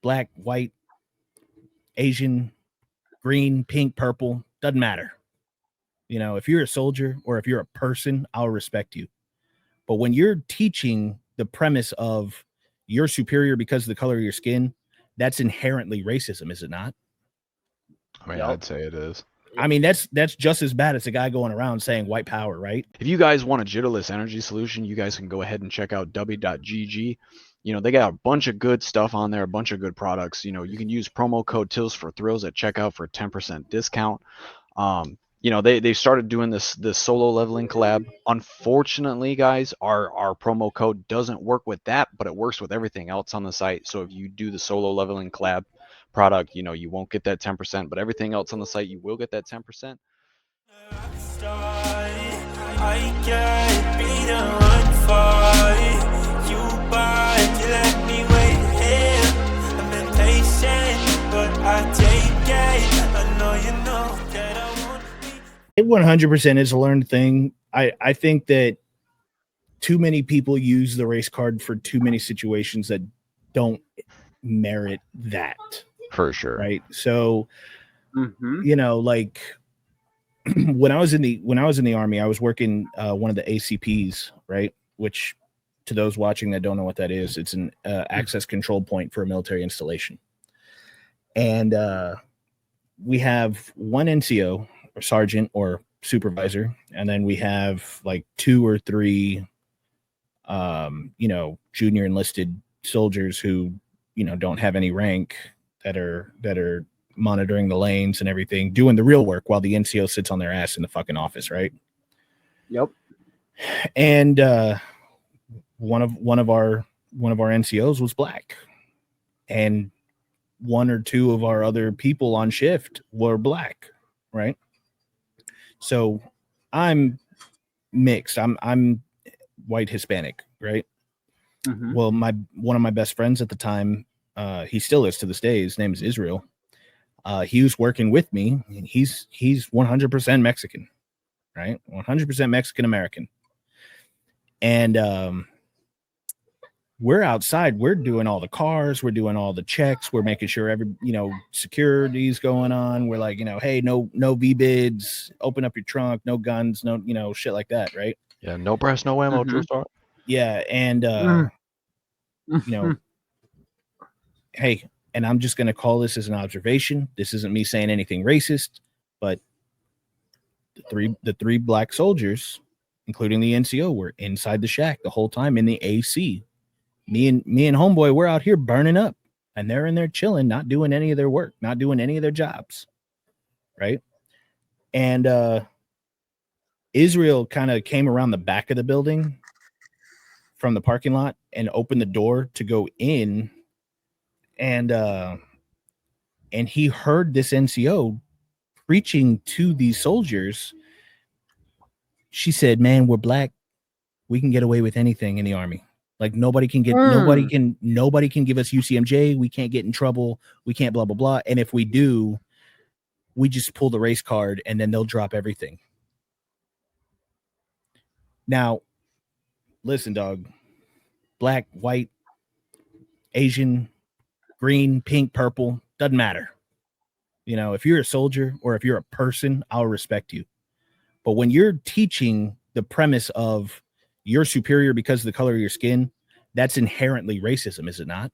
black, white, Asian, green, pink, purple, doesn't matter. You know, if you're a soldier or if you're a person, I'll respect you. But when you're teaching the premise of you're superior because of the color of your skin, that's inherently racism, is it not? I mean, I'd say it is. I mean, that's just as bad as a guy going around saying white power, right? If you guys want a jitterless energy solution, you guys can go ahead and check out w.gg. You know, they got a bunch of good stuff on there, a bunch of good products. You know, you can use promo code Tills4Thrills at checkout for a 10% discount. You know, they started doing this solo leveling collab. Unfortunately, guys, our promo code doesn't work with that, but it works with everything else on the site. So if you do the solo leveling collab product, you know, you won't get that 10%, but everything else on the site, you will get that 10%. I can't be the one for you, but you let me wait here. I'm impatient, but I take it. I know you know that I won't be. It 100% is a learned thing. I think that too many people use the race card for too many situations that don't merit that. For sure. Right. So, you know, like when I was in the Army, I was working one of the ACPs, right? Which, to those watching that don't know what that is, it's an access control point for a military installation. And we have one NCO or sergeant or supervisor, and then we have like 2 or 3, you know, junior enlisted soldiers who, you know, don't have any rank that are monitoring the lanes and everything, doing the real work while the NCO sits on their ass in the fucking office, right? Yep. And one of our NCOs was black, and 1 or 2 of our other people on shift were black, right? So I'm mixed. I'm white Hispanic, right? Well, one of my best friends at the time, he still is to this day. His name is Israel. He was working with me. And he's 100% Mexican, right? 100% Mexican American. And we're outside. We're doing all the cars. We're doing all the checks. We're making sure security's going on. We're like, hey, no V-bids. Open up your trunk. No guns. No, shit like that, right? Yeah, no press, no ammo. True start. Yeah, and hey, and I'm just going to call this as an observation. This isn't me saying anything racist, but the three black soldiers, including the NCO, were inside the shack the whole time in the AC. Me and homeboy, we're out here burning up, and they're in there chilling, not doing any of their work, not doing any of their jobs, right? And Israel kind of came around the back of the building from the parking lot and opened the door to go in. And he heard this NCO preaching to these soldiers. She said, "Man, we're black. We can get away with anything in the Army. Like nobody can give us UCMJ. We can't get in trouble. We can't blah, blah, blah. And if we do, we just pull the race card and then they'll drop everything." Now, listen, dog, black, white, Asian, green, pink, purple, doesn't matter. If you're a soldier or if you're a person, I'll respect you. But when you're teaching the premise of you're superior because of the color of your skin, that's inherently racism, is it not?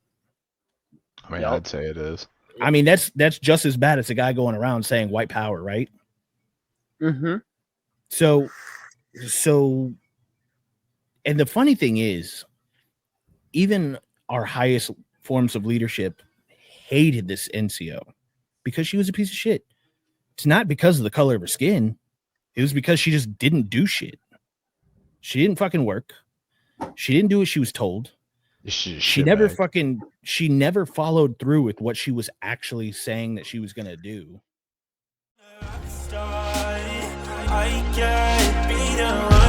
I mean, I'd say it is. I mean, that's just as bad as a guy going around saying white power, right? So, and the funny thing is, even our highest forms of leadership hated this NCO because she was a piece of shit. It's not because of the color of her skin. It was because she just didn't do shit. She didn't fucking work. She didn't do what she was told. She never followed through with what she was actually saying that she was going to do. I can't be the one